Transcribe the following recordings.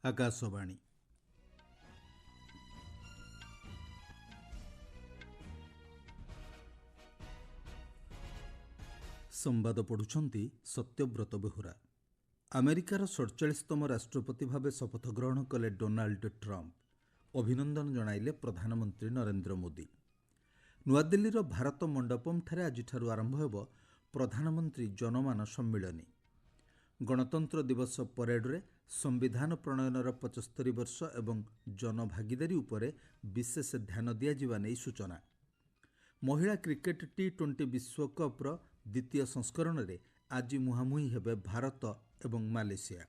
ଆକାଶବାଣୀ। ସମ୍ବାଦ ପଢ଼ୁଛନ୍ତି ସତ୍ୟବ୍ରତ ବେହୁରା। ଆମେରିକାର 47ତମ ରାଷ୍ଟ୍ରପତି ଭାବେ ଶପଥ ଗ୍ରହଣ କଲେ ଡୋନାଲ୍ଡ ଟ୍ରମ୍ପ। ଅଭିନନ୍ଦନ ଜଣାଇଲେ ପ୍ରଧାନମନ୍ତ୍ରୀ ନରେନ୍ଦ୍ର ମୋଦି। ନୂଆଦିଲ୍ଲୀର ଭାରତ ମଣ୍ଡପମ୍ଠାରେ ଆଜିଠାରୁ ଆରମ୍ଭ ହେବ ପ୍ରଧାନମନ୍ତ୍ରୀ ଜନମାନ ସମ୍ମିଳନୀ। ଗଣତନ୍ତ୍ର ଦିବସ ପରେଡ୍ରେ ସମ୍ବିଧାନ ପ୍ରଣୟନର 75 ବର୍ଷ ଏବଂ ଜନଭାଗିଦାରୀ ଉପରେ ବିଶେଷ ଧ୍ୟାନ ଦିଆଯିବା ନେଇ ସୂଚନା। ମହିଳା କ୍ରିକେଟ ଟି-20 ବିଶ୍ୱକପ୍ର ଦ୍ୱିତୀୟ ସଂସ୍କରଣରେ ଆଜି ମୁହାଁମୁହିଁ ହେବେ ଭାରତ ଏବଂ ମାଲେସିଆ।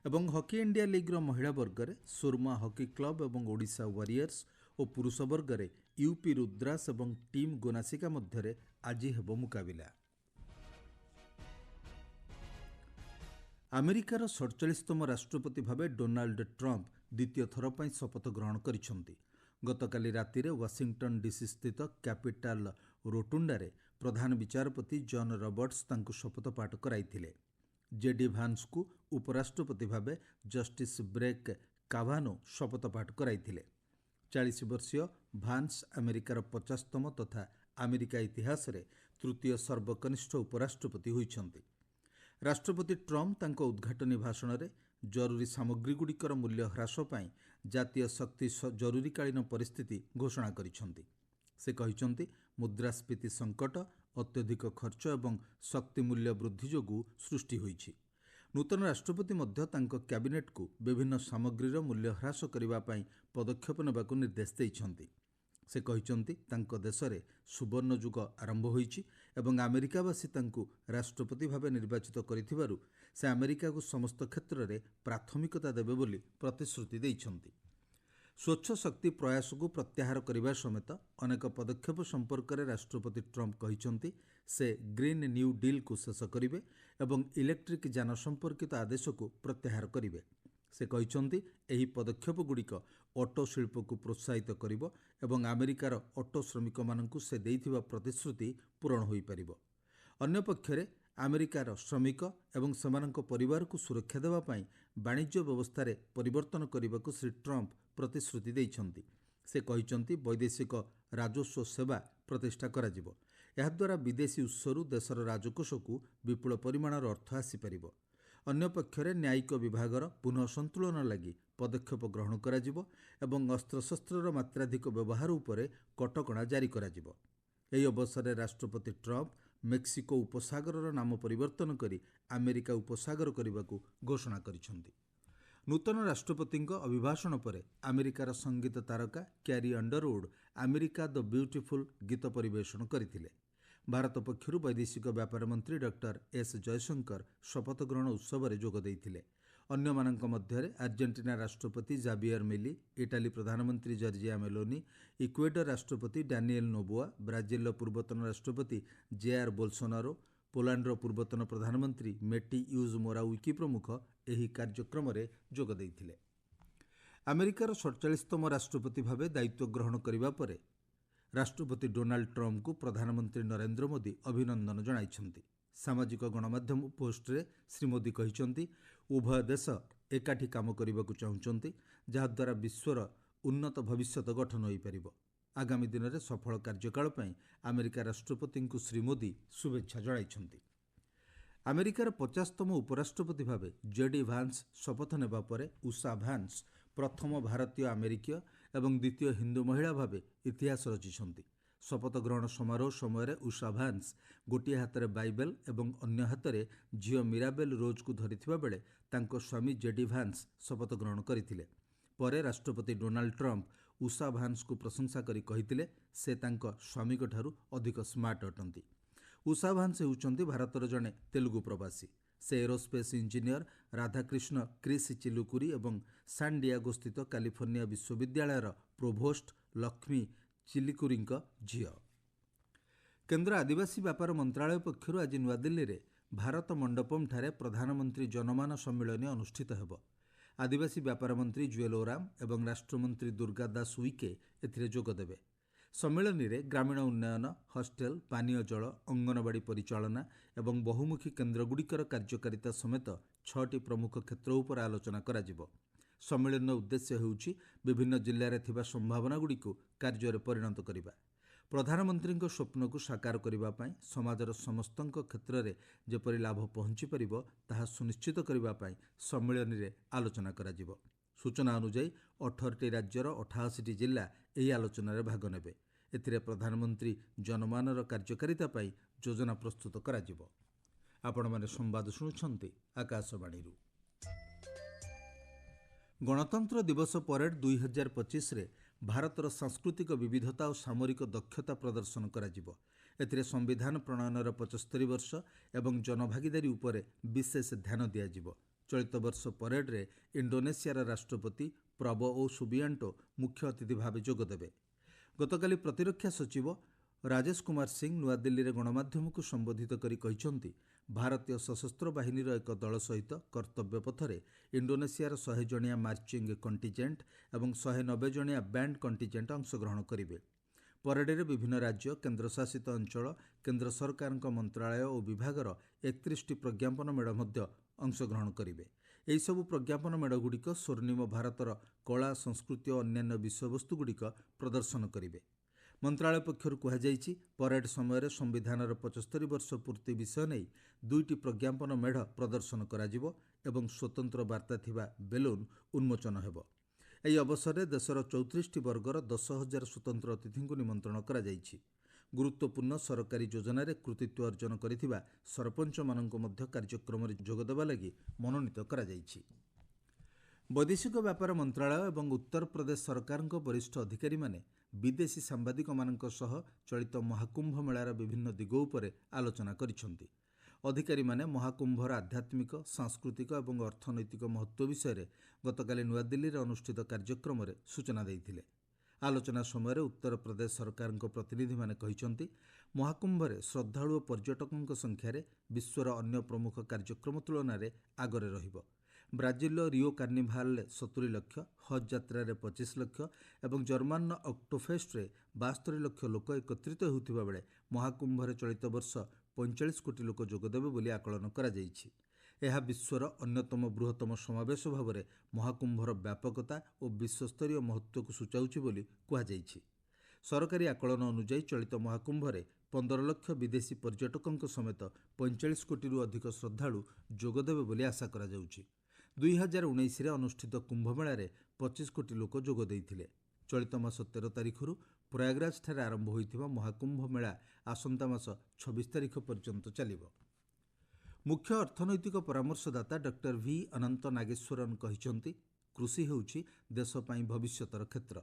ଏବଂ ହକି ଇଣ୍ଡିଆ ଲିଗ୍ର ମହିଳା ବର୍ଗରେ ସୁରମା ହକି କ୍ଲବ ଏବଂ ଓଡ଼ିଶା ୱାରିୟର୍ସ ଓ ପୁରୁଷ ବର୍ଗରେ ୟୁପି ରୁଦ୍ରାସ ଏବଂ ଟିମ୍ ଗୋନାସିକା ମଧ୍ୟରେ ଆଜି ହେବ ମୁକାବିଲା। ଆମେରିକାର 47ତମ ରାଷ୍ଟ୍ରପତି ଭାବେ ଡୋନାଲ୍ଡ ଟ୍ରମ୍ପ ଦ୍ୱିତୀୟ ଥର ପାଇଁ ଶପଥ ଗ୍ରହଣ କରିଛନ୍ତି। ଗତକାଲି ରାତିରେ ୱାଶିଂଟନ ଡିସି ସ୍ଥିତ କ୍ୟାପିଟାଲ ରୋଟୁଣ୍ଡାରେ ପ୍ରଧାନ ବିଚାରପତି ଜନ୍ ରବର୍ଟସ ତାଙ୍କୁ ଶପଥ ପାଠ କରାଇଥିଲେ। ଜେଡି ଭାନ୍ସଙ୍କୁ ଉପରାଷ୍ଟ୍ରପତି ଭାବେ ଜଷ୍ଟିସ ବ୍ରେକ୍ କାଭାନୋ ଶପଥ ପାଠ କରାଇଥିଲେ। 40 ବର୍ଷୀୟ ଭାନ୍ସ ଆମେରିକାର 50ତମ ତଥା ଆମେରିକା ଇତିହାସରେ ତୃତୀୟ ସର୍ବକନିଷ୍ଠ ଉପରାଷ୍ଟ୍ରପତି ହୋଇଛନ୍ତି। ରାଷ୍ଟ୍ରପତି ଟ୍ରମ୍ପ ତାଙ୍କ ଉଦ୍ଘାଟନୀ ଭାଷଣରେ ଜରୁରୀ ସାମଗ୍ରୀଗୁଡ଼ିକର ମୂଲ୍ୟ ହ୍ରାସ ପାଇଁ ଜାତୀୟ ଶକ୍ତି ଜରୁରୀକାଳୀନ ପରିସ୍ଥିତି ଘୋଷଣା କରିଛନ୍ତି। ସେ କହିଛନ୍ତି ମୁଦ୍ରାସ୍ଫୀତି ସଙ୍କଟ, ଅତ୍ୟଧିକ ଖର୍ଚ୍ଚ ଏବଂ ଶକ୍ତି ମୂଲ୍ୟ ବୃଦ୍ଧି ଯୋଗୁଁ ସୃଷ୍ଟି ହୋଇଛି। ନୂତନ ରାଷ୍ଟ୍ରପତି ମଧ୍ୟ ତାଙ୍କ କ୍ୟାବିନେଟ୍କୁ ବିଭିନ୍ନ ସାମଗ୍ରୀର ମୂଲ୍ୟ ହ୍ରାସ କରିବା ପାଇଁ ପଦକ୍ଷେପ ନେବାକୁ ନିର୍ଦ୍ଦେଶ ଦେଇଛନ୍ତି। ସେ କହିଛନ୍ତି ତାଙ୍କ ଦେଶରେ ସୁବର୍ଣ୍ଣ ଯୁଗ ଆରମ୍ଭ ହୋଇଛି ଏବଂ ଆମେରିକାବାସୀ ତାଙ୍କୁ ରାଷ୍ଟ୍ରପତି ଭାବେ ନିର୍ବାଚିତ କରିଥିବାରୁ ସେ ଆମେରିକାକୁ ସମସ୍ତ କ୍ଷେତ୍ରରେ ପ୍ରାଥମିକତା ଦେବେ ବୋଲି ପ୍ରତିଶ୍ରୁତି ଦେଇଛନ୍ତି। ସ୍ୱଚ୍ଛ ଶକ୍ତି ପ୍ରୟାସକୁ ପ୍ରତ୍ୟାହାର କରିବା ସମେତ ଅନେକ ପଦକ୍ଷେପ ସମ୍ପର୍କରେ ରାଷ୍ଟ୍ରପତି ଟ୍ରମ୍ପ କହିଛନ୍ତି ସେ ଗ୍ରୀନ୍ ନ୍ୟୁ ଡିଲ୍କୁ ଶେଷ କରିବେ ଏବଂ ଇଲେକ୍ଟ୍ରିକ୍ ଯାନ ସମ୍ପର୍କିତ ଆଦେଶକୁ ପ୍ରତ୍ୟାହାର କରିବେ। ସେ କହିଛନ୍ତି ଏହି ପଦକ୍ଷେପଗୁଡ଼ିକ ଅଟୋ ଶିଳ୍ପକୁ ପ୍ରୋତ୍ସାହିତ କରିବ ଏବଂ ଆମେରିକାର ଅଟୋ ଶ୍ରମିକମାନଙ୍କୁ ସେ ଦେଇଥିବା ପ୍ରତିଶ୍ରୁତି ପୂରଣ ହୋଇପାରିବ। ଅନ୍ୟପକ୍ଷରେ ଆମେରିକାର ଶ୍ରମିକ ଏବଂ ସେମାନଙ୍କ ପରିବାରକୁ ସୁରକ୍ଷା ଦେବା ପାଇଁ ବାଣିଜ୍ୟ ବ୍ୟବସ୍ଥାରେ ପରିବର୍ତ୍ତନ କରିବାକୁ ଶ୍ରୀ ଟ୍ରମ୍ପ ପ୍ରତିଶ୍ରୁତି ଦେଇଛନ୍ତି। ସେ କହିଛନ୍ତି ବୈଦେଶିକ ରାଜସ୍ୱ ସେବା ପ୍ରତିଷ୍ଠା କରାଯିବ। ଏହାଦ୍ୱାରା ବିଦେଶୀ ଉତ୍ସରୁ ଦେଶର ରାଜକୋଷକୁ ବିପୁଳ ପରିମାଣର ଅର୍ଥ ଆସିପାରିବ। ଅନ୍ୟପକ୍ଷରେ ନ୍ୟାୟିକ ବିଭାଗର ପୁନଃ ସନ୍ତୁଳନ ଲାଗି ପଦକ୍ଷେପ ଗ୍ରହଣ କରାଯିବ ଏବଂ ଅସ୍ତ୍ରଶସ୍ତ୍ରର ମାତ୍ରାଧିକ ବ୍ୟବହାର ଉପରେ କଟକଣା ଜାରି କରାଯିବ। ଏହି ଅବସରରେ ରାଷ୍ଟ୍ରପତି ଟ୍ରମ୍ପ ମେକ୍ସିକୋ ଉପସାଗରର ନାମ ପରିବର୍ତ୍ତନ କରି ଆମେରିକା ଉପସାଗର କରିବାକୁ ଘୋଷଣା କରିଛନ୍ତି। ନୂତନ ରାଷ୍ଟ୍ରପତିଙ୍କ ଅଭିଭାଷଣ ପରେ ଆମେରିକାର ସଙ୍ଗୀତ ତାରକା କ୍ୟାରି ଅଣ୍ଡରଉଡ୍ ଆମେରିକା ଦ ବ୍ୟୁଟିଫୁଲ୍ ଗୀତ ପରିବେଷଣ କରିଥିଲେ। ଭାରତ ପକ୍ଷରୁ ବୈଦେଶିକ ବ୍ୟାପାର ମନ୍ତ୍ରୀ ଡକ୍ଟର ଏସ୍ ଜୟଶଙ୍କର ଶପଥ ଗ୍ରହଣ ଉତ୍ସବରେ ଯୋଗ ଦେଇଥିଲେ। ଅନ୍ୟମାନଙ୍କ ମଧ୍ୟରେ ଆର୍ଜେଣ୍ଟିନା ରାଷ୍ଟ୍ରପତି ଜାବିୟର ମିଲି, ଇଟାଲୀ ପ୍ରଧାନମନ୍ତ୍ରୀ ଜର୍ଜିଆ ମେଲୋନି, ଇକ୍ୱେଡର ରାଷ୍ଟ୍ରପତି ଡାନିଏଲ ନୋବୋଆ, ବ୍ରାଜିଲର ପୂର୍ବତନ ରାଷ୍ଟ୍ରପତି ଜେଆର୍ ବୋଲସୋନାରୋ, ପୋଲାଣ୍ଡର ପୂର୍ବତନ ପ୍ରଧାନମନ୍ତ୍ରୀ ମେଟି ୟୁଜ୍ ମୋରାୱିକି ପ୍ରମୁଖ ଏହି କାର୍ଯ୍ୟକ୍ରମରେ ଯୋଗ ଦେଇଥିଲେ। ଆମେରିକାର 47ତମ ରାଷ୍ଟ୍ରପତି ଭାବେ ଦାୟିତ୍ୱ ଗ୍ରହଣ କରିବା ପରେ ରାଷ୍ଟ୍ରପତି ଡୋନାଲ୍ଡ ଟ୍ରମ୍ପଙ୍କୁ ପ୍ରଧାନମନ୍ତ୍ରୀ ନରେନ୍ଦ୍ର ମୋଦି ଅଭିନନ୍ଦନ ଜଣାଇଛନ୍ତି। ସାମାଜିକ ଗଣମାଧ୍ୟମ ପୋଷ୍ଟରେ ଶ୍ରୀ ମୋଦି କହିଛନ୍ତି ଉଭୟ ଦେଶ ଏକାଠି କାମ କରିବାକୁ ଚାହୁଁଛନ୍ତି, ଯାହାଦ୍ୱାରା ବିଶ୍ୱର ଉନ୍ନତ ଭବିଷ୍ୟତ ଗଠନ ହୋଇପାରିବ। ଆଗାମୀ ଦିନରେ ସଫଳ କାର୍ଯ୍ୟକାଳ ପାଇଁ ଆମେରିକା ରାଷ୍ଟ୍ରପତିଙ୍କୁ ଶ୍ରୀ ମୋଦି ଶୁଭେଚ୍ଛା ଜଣାଇଛନ୍ତି। ଆମେରିକାର 50ତମ ଉପରାଷ୍ଟ୍ରପତି ଭାବେ ଜେଡି ଭାନ୍ସ ଶପଥ ନେବା ପରେ ଉଷା ଭାନ୍ସ ପ୍ରଥମ ଭାରତୀୟ ଆମେରିକୀୟ ଏବଂ ଦ୍ୱିତୀୟ ହିନ୍ଦୁ ମହିଳା ଭାବେ ଇତିହାସ ରଚିଛନ୍ତି। ଶପଥ ଗ୍ରହଣ ସମାରୋହ ସମୟରେ ଉଷା ଭାନ୍ସ ଗୋଟିଏ ହାତରେ ବାଇବେଲ ଏବଂ ଅନ୍ୟ ହାତରେ ଝିଅ ମିରାବେଲ ରୋଜକୁ ଧରିଥିବା ବେଳେ ତାଙ୍କ ସ୍ୱାମୀ ଜେଡି ଭାନ୍ସ ଶପଥ ଗ୍ରହଣ କରିଥିଲେ। ପରେ ରାଷ୍ଟ୍ରପତି ଡୋନାଲ୍ଡ ଟ୍ରମ୍ପ ଉଷା ଭାନ୍ସଙ୍କୁ ପ୍ରଶଂସା କରି କହିଥିଲେ ସେ ତାଙ୍କ ସ୍ୱାମୀଙ୍କଠାରୁ ଅଧିକ ସ୍ମାର୍ଟ ଅଟନ୍ତି। ଉଷା ଭାନ୍ସ ହେଉଛନ୍ତି ଭାରତର ଜଣେ ତେଲୁଗୁ ପ୍ରବାସୀ। ସେ ଏରୋସ୍ପେସ୍ ଇଞ୍ଜିନିୟର ରାଧାକ୍ରିଷ୍ଣ କ୍ରିସ୍ ଚିଲୁକୁରି ଏବଂ ସାନ୍ ଡିଏଗୋ ସ୍ଥିତ କାଲିଫର୍ଣ୍ଣିଆ ବିଶ୍ୱବିଦ୍ୟାଳୟର ପ୍ରୋଭୋଷ୍ଟ ଲକ୍ଷ୍ମୀ ଚିଲିକୁରିଙ୍କ ଝିଅ। କେନ୍ଦ୍ର ଆଦିବାସୀ ବ୍ୟାପାର ମନ୍ତ୍ରଣାଳୟ ପକ୍ଷରୁ ଆଜି ନୂଆଦିଲ୍ଲୀରେ ଭାରତ ମଣ୍ଡପମ୍ଠାରେ ପ୍ରଧାନମନ୍ତ୍ରୀ ଜନମାନ ସମ୍ମିଳନୀ ଅନୁଷ୍ଠିତ ହେବ। ଆଦିବାସୀ ବ୍ୟାପାର ମନ୍ତ୍ରୀ ଜୁଏଲ ଓରାମ ଏବଂ ରାଷ୍ଟ୍ରମନ୍ତ୍ରୀ ଦୁର୍ଗା ଦାସ ଉଇକେ ଏଥିରେ ଯୋଗ ଦେବେ। ସମ୍ମିଳନୀରେ ଗ୍ରାମୀଣ ଉନ୍ନୟନ, ହଷ୍ଟେଲ, ପାନୀୟ ଜଳ, ଅଙ୍ଗନବାଡ଼ି ପରିଚାଳନା ଏବଂ ବହୁମୁଖୀ କେନ୍ଦ୍ରଗୁଡ଼ିକର କାର୍ଯ୍ୟକାରିତା ସମେତ 6ଟି ପ୍ରମୁଖ କ୍ଷେତ୍ର ଉପରେ ଆଲୋଚନା କରାଯିବ। ସମ୍ମିଳନୀର ଉଦ୍ଦେଶ୍ୟ ହେଉଛି ବିଭିନ୍ନ ଜିଲ୍ଲାରେ ଥିବା ସମ୍ଭାବନାଗୁଡ଼ିକୁ କାର୍ଯ୍ୟରେ ପରିଣତ କରିବା। ପ୍ରଧାନମନ୍ତ୍ରୀଙ୍କ ସ୍ୱପ୍ନକୁ ସାକାର କରିବା ପାଇଁ ସମାଜର ସମସ୍ତଙ୍କ କ୍ଷେତ୍ରରେ ଯେପରି ଲାଭ ପହଞ୍ଚିପାରିବ ତାହା ସୁନିଶ୍ଚିତ କରିବା ପାଇଁ ସମ୍ମିଳନୀରେ ଆଲୋଚନା କରାଯିବ। ସୂଚନା ଅନୁଯାୟୀ 18ଟି ରାଜ୍ୟର 88ଟି ଜିଲ୍ଲା ଏହି ଆଲୋଚନାରେ ଭାଗ ନେବେ। ଏଥିରେ ପ୍ରଧାନମନ୍ତ୍ରୀ ଜନମାନର କାର୍ଯ୍ୟକାରିତା ପାଇଁ ଯୋଜନା ପ୍ରସ୍ତୁତ କରାଯିବ। ଆପଣମାନେ ସମ୍ବାଦ ଶୁଣୁଛନ୍ତି ଆକାଶବାଣୀରୁ। ଗଣତନ୍ତ୍ର ଦିବସ ପରେଡ୍ 2025ରେ ଭାରତର ସାଂସ୍କୃତିକ ବିବିଧତା ଓ ସାମରିକ ଦକ୍ଷତା ପ୍ରଦର୍ଶନ କରାଯିବ। ଏଥିରେ ସମ୍ବିଧାନ ପ୍ରଣୟନର 75 ବର୍ଷ ଏବଂ ଜନଭାଗିଦାରୀ ଉପରେ ବିଶେଷ ଧ୍ୟାନ ଦିଆଯିବ। ଚଳିତ ବର୍ଷ ପରେଡ୍ରେ ଇଣ୍ଡୋନେସିଆର ରାଷ୍ଟ୍ରପତି ପ୍ରବୋଓ ସୁବିଆଣ୍ଟୋ ମୁଖ୍ୟ ଅତିଥି ଭାବେ ଯୋଗଦେବେ। ଗତକାଲି ପ୍ରତିରକ୍ଷା ସଚିବ ରାଜେଶ କୁମାର ସିଂ ନୂଆଦିଲ୍ଲୀରେ ଗଣମାଧ୍ୟମକୁ ସମ୍ବୋଧିତ କରି କହିଛନ୍ତି, ଭାରତୀୟ ସଶସ୍ତ୍ର ବାହିନୀର ଏକ ଦଳ ସହିତ କର୍ତ୍ତବ୍ୟ ପଥରେ ଇଣ୍ଡୋନେସିଆର 100 ଜଣିଆ ମାର୍ଚିଂ କଣ୍ଟିଜେଣ୍ଟ ଏବଂ 190 ଜଣିଆ ବ୍ୟାଣ୍ଡ କଣ୍ଟିଜେଣ୍ଟ ଅଂଶଗ୍ରହଣ କରିବେ। ପରେଡରେ ବିଭିନ୍ନ ରାଜ୍ୟ, କେନ୍ଦ୍ରଶାସିତ ଅଞ୍ଚଳ, କେନ୍ଦ୍ର ସରକାରଙ୍କ ମନ୍ତ୍ରଣାଳୟ ଓ ବିଭାଗର 31ଟି ପ୍ରଜ୍ଞାପନ ମେଢ଼ ମଧ୍ୟ ଅଂଶଗ୍ରହଣ କରିବେ। ଏହିସବୁ ପ୍ରଜ୍ଞାପନ ମେଢ଼ଗୁଡ଼ିକ ସ୍ୱର୍ଣ୍ଣିମ ଭାରତର କଳା, ସଂସ୍କୃତି ଓ ଅନ୍ୟାନ୍ୟ ବିଷୟବସ୍ତୁଗୁଡ଼ିକ ପ୍ରଦର୍ଶନ କରିବେ। ମନ୍ତ୍ରଣାଳୟ ପକ୍ଷରୁ କୁହାଯାଇଛି, ପରେଡ୍ ସମୟରେ ସମ୍ବିଧାନର 75 ବର୍ଷ ପୂର୍ତ୍ତି ବିଷୟ ନେଇ 2ଟି ପ୍ରଜ୍ଞାପନ ମେଢ଼ ପ୍ରଦର୍ଶନ କରାଯିବ ଏବଂ ସ୍ୱତନ୍ତ୍ର ବାର୍ତ୍ତା ଥିବା ବେଲୁନ୍ ଉନ୍ମୋଚନ ହେବ। ଏହି ଅବସରରେ ଦେଶର 34ଟି ବର୍ଗର 10,000 ସ୍ୱତନ୍ତ୍ର ଅତିଥିଙ୍କୁ ନିମନ୍ତ୍ରଣ କରାଯାଇଛି। ଗୁରୁତ୍ୱପୂର୍ଣ୍ଣ ସରକାରୀ ଯୋଜନାରେ କୃତିତ୍ୱ ଅର୍ଜନ କରିଥିବା ସରପଞ୍ଚମାନଙ୍କୁ ମଧ୍ୟ କାର୍ଯ୍ୟକ୍ରମରେ ଯୋଗଦେବା ଲାଗି ମନୋନୀତ କରାଯାଇଛି। ବୈଦେଶିକ ବ୍ୟାପାର ମନ୍ତ୍ରଣାଳୟ ଏବଂ ଉତ୍ତରପ୍ରଦେଶ ସରକାରଙ୍କ ବରିଷ୍ଠ ଅଧିକାରୀମାନେ ବିଦେଶୀ ସାମ୍ବାଦିକମାନଙ୍କ ସହ ଚଳିତ ମହାକୁମ୍ଭ ମେଳାର ବିଭିନ୍ନ ଦିଗ ଉପରେ ଆଲୋଚନା କରିଛନ୍ତି। ଅଧିକାରୀମାନେ ମହାକୁମ୍ଭର ଆଧ୍ୟାତ୍ମିକ, ସାଂସ୍କୃତିକ ଏବଂ ଅର୍ଥନୈତିକ ମହତ୍ତ୍ୱ ବିଷୟରେ ଗତକାଲି ନୂଆଦିଲ୍ଲୀରେ ଅନୁଷ୍ଠିତ କାର୍ଯ୍ୟକ୍ରମରେ ସୂଚନା ଦେଇଥିଲେ। ଆଲୋଚନା ସମୟରେ ଉତ୍ତରପ୍ରଦେଶ ସରକାରଙ୍କ ପ୍ରତିନିଧିମାନେ କହିଛନ୍ତି, ମହାକୁମ୍ଭରେ ଶ୍ରଦ୍ଧାଳୁ ଓ ପର୍ଯ୍ୟଟକଙ୍କ ସଂଖ୍ୟାରେ ବିଶ୍ୱର ଅନ୍ୟ ପ୍ରମୁଖ କାର୍ଯ୍ୟକ୍ରମ ତୁଳନାରେ ଆଗରେ ରହିବ। ବ୍ରାଜିଲର ରିଓ କାର୍ନିଭାଲରେ 70 ଲକ୍ଷ, ହଜ୍ ଯାତ୍ରାରେ 25 ଲକ୍ଷ ଏବଂ ଜର୍ମାନର ଅକ୍ଟୋଫେଷ୍ଟରେ 72 ଲକ୍ଷ ଲୋକ ଏକତ୍ରିତ ହେଉଥିବା ବେଳେ ମହାକୁମ୍ଭରେ ଚଳିତ ବର୍ଷ 45 କୋଟି ଲୋକ ଯୋଗଦେବେ ବୋଲି ଆକଳନ କରାଯାଇଛି। ଏହା ବିଶ୍ୱର ଅନ୍ୟତମ ବୃହତ୍ତମ ସମାବେଶ ଭାବରେ ମହାକୁମ୍ଭର ବ୍ୟାପକତା ଓ ବିଶ୍ୱସ୍ତରୀୟ ମହତ୍ତ୍ୱକୁ ସୂଚାଉଛି ବୋଲି କୁହାଯାଇଛି। ସରକାରୀ ଆକଳନ ଅନୁଯାୟୀ ଚଳିତ ମହାକୁମ୍ଭରେ 15 ଲକ୍ଷ ବିଦେଶୀ ପର୍ଯ୍ୟଟକଙ୍କ ସମେତ 45 କୋଟିରୁ ଅଧିକ ଶ୍ରଦ୍ଧାଳୁ ଯୋଗଦେବେ ବୋଲି ଆଶା କରାଯାଉଛି। 2019ରେ ଅନୁଷ୍ଠିତ କୁମ୍ଭମେଳାରେ 25 କୋଟି ଲୋକ ଯୋଗ ଦେଇଥିଲେ। ଚଳିତ ମାସ 13 ତାରିଖରୁ ପ୍ରୟାଗରାଜଠାରେ ଆରମ୍ଭ ହୋଇଥିବା ମହାକୁମ୍ଭ ମେଳା ଆସନ୍ତା ମାସ 26 ତାରିଖ ପର୍ଯ୍ୟନ୍ତ ଚାଲିବ। ମୁଖ୍ୟ ଅର୍ଥନୈତିକ ପରାମର୍ଶଦାତା ଡକ୍ଟର ଭି ଅନନ୍ତ ନାଗେଶ୍ୱରନ୍ କହିଛନ୍ତି, କୃଷି ହେଉଛି ଦେଶ ପାଇଁ ଭବିଷ୍ୟତର କ୍ଷେତ୍ର।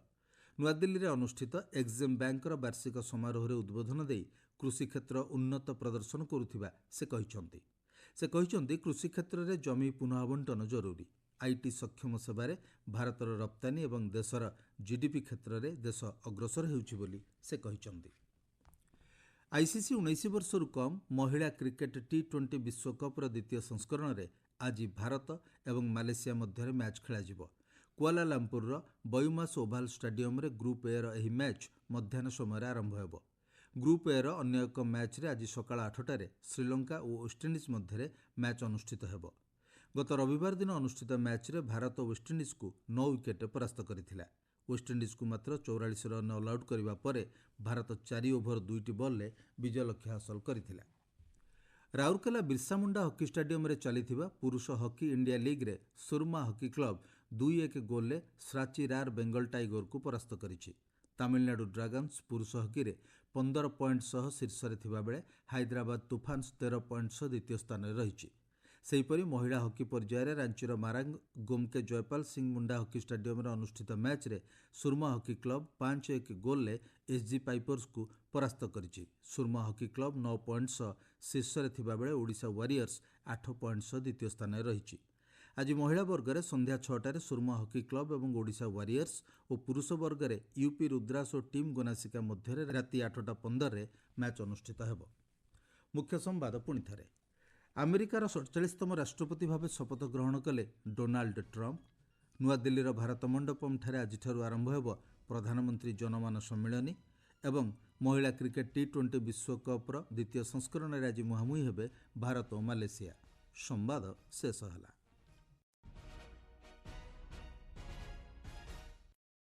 ନୂଆଦିଲ୍ଲୀରେ ଅନୁଷ୍ଠିତ ଏକ୍ସିମ୍ ବ୍ୟାଙ୍କର ବାର୍ଷିକ ସମାରୋହରେ ଉଦ୍ବୋଧନ ଦେଇ କୃଷି କ୍ଷେତ୍ର ଉନ୍ନତ ପ୍ରଦର୍ଶନ କରୁଥିବା ସେ କହିଛନ୍ତି। ସେ କହିଛନ୍ତି, କୃଷି କ୍ଷେତ୍ରରେ ଜମି ପୁନଃ ଆବଣ୍ଟନ ଜରୁରୀ। ଆଇଟି ସକ୍ଷମ ସେବାରେ ଭାରତର ରପ୍ତାନୀ ଏବଂ ଦେଶର ଜିଡିପି କ୍ଷେତ୍ରରେ ଦେଶ ଅଗ୍ରସର ହେଉଛି ବୋଲି ସେ କହିଛନ୍ତି। ଆଇସିସି 19 ବର୍ଷରୁ କମ୍ ମହିଳା କ୍ରିକେଟ୍ ଟି20 ବିଶ୍ୱକପ୍ର ଦ୍ୱିତୀୟ ସଂସ୍କରଣରେ ଆଜି ଭାରତ ଏବଂ ମାଲେସିଆ ମଧ୍ୟରେ ମ୍ୟାଚ୍ ଖେଳାଯିବ। କୁଆଲାଲାମ୍ପୁରର ବୟୁମାସ୍ ଓଭାଲ୍ ଷ୍ଟାଡିୟମରେ ଗ୍ରୁପ୍ ଏ'ର ଏହି ମ୍ୟାଚ୍ ମଧ୍ୟାହ୍ନ ସମୟରେ ଆରମ୍ଭ ହେବ। ଗ୍ରୁପ୍ ଏ'ର ଅନ୍ୟ ଏକ ମ୍ୟାଚ୍ରେ ଆଜି ସକାଳ 8ଟାରେ ଶ୍ରୀଲଙ୍କା ଓ ୱେଷ୍ଟଇଣ୍ଡିଜ୍ ମଧ୍ୟରେ ମ୍ୟାଚ୍ ଅନୁଷ୍ଠିତ ହେବ। ଗତ ରବିବାର ଦିନ ଅନୁଷ୍ଠିତ ମ୍ୟାଚ୍ରେ ଭାରତ ୱେଷ୍ଟଇଣ୍ଡିଜ୍କୁ 9 ୱିକେଟ୍ରେ ପରାସ୍ତ କରିଥିଲା। ୱେଷ୍ଟଇଣ୍ଡିଜ୍କୁ ମାତ୍ର 44 ରନ୍ ଅଲ୍ ଆଉଟ୍ କରିବା ପରେ ଭାରତ 4 ଓଭର 2ଟି ବଲ୍ରେ ବିଜୟ ଲକ୍ଷ୍ୟ ହାସଲ କରିଥିଲା। ରାଉରକେଲା ବିର୍ସା ମୁଣ୍ଡା ହକି ଷ୍ଟାଡିୟମରେ ଚାଲିଥିବା ପୁରୁଷ ହକି ଇଣ୍ଡିଆ ଲିଗ୍ରେ ସୁରମା ହକି କ୍ଲବ 2-1 ଗୋଲ୍ରେ ସ୍ରାଚି ରାର୍ ବେଙ୍ଗଲ ଟାଇଗରକୁ ପରାସ୍ତ କରିଛି। ତାମିଲନାଡୁ ଡ୍ରାଗନ୍ସ ପୁରୁଷ ହକିରେ 15 ପଏଣ୍ଟ ସହ ଶୀର୍ଷରେ ଥିବାବେଳେ ହାଇଦ୍ରାବାଦ ତୁଫାନ୍ସ 13 ପଏଣ୍ଟ ସହ ଦ୍ୱିତୀୟ ସ୍ଥାନରେ ରହିଛି। ସେହିପରି ମହିଳା ହକି ପର୍ଯ୍ୟାୟରେ ରାଞ୍ଚିର ମାରାଙ୍ଗ ଗୋମକେ ଜୟପାଲ ସିଂ ମୁଣ୍ଡା ହକି ଷ୍ଟାଡିୟମରେ ଅନୁଷ୍ଠିତ ମ୍ୟାଚ୍ରେ ସୁରମା ହକି କ୍ଲବ 5-1 ଗୋଲ୍ରେ ଏସ୍ଜି ପାଇପର୍ସକୁ ପରାସ୍ତ କରିଛି। ସୁରମା ହକି କ୍ଲବ 9 ପଏଣ୍ଟ ସହ ଶୀର୍ଷରେ ଥିବାବେଳେ ଓଡ଼ିଶା ୱାରିୟର୍ସ 8 ପଏଣ୍ଟ ସହ ଦ୍ୱିତୀୟ ସ୍ଥାନରେ ରହିଛି। ଆଜି ମହିଳା ବର୍ଗରେ ସନ୍ଧ୍ୟା 6ଟାରେ ସୁରମା ହକି କ୍ଲବ ଏବଂ ଓଡ଼ିଶା ୱାରିୟର୍ସ ଓ ପୁରୁଷ ବର୍ଗରେ ୟୁପି ରୁଦ୍ରାସ ଓ ଟିମ୍ ଗୋନାସିକା ମଧ୍ୟରେ ରାତି 8:15ରେ ମ୍ୟାଚ୍ ଅନୁଷ୍ଠିତ ହେବ। ମୁଖ୍ୟ ସମ୍ବାଦ ପୁଣିଥରେ। ଆମେରିକାର 47ତମ ରାଷ୍ଟ୍ରପତି ଭାବେ ଶପଥ ଗ୍ରହଣ କଲେ ଡୋନାଲ୍ଡ ଟ୍ରମ୍ପ। ନୂଆଦିଲ୍ଲୀର ଭାରତ ମଣ୍ଡପମ୍ଠାରେ ଆଜିଠାରୁ ଆରମ୍ଭ ହେବ ପ୍ରଧାନମନ୍ତ୍ରୀ ଜନମାନ ସମ୍ମିଳନୀ ଏବଂ ମହିଳା କ୍ରିକେଟ୍ ଟି20 ବିଶ୍ୱକପ୍ର ଦ୍ୱିତୀୟ ସଂସ୍କରଣରେ ଆଜି ମୁହାଁମୁହିଁ ହେବେ ଭାରତ ଓ ମାଲେସିଆ। ସମ୍ବାଦ ଶେଷ ହେଲା।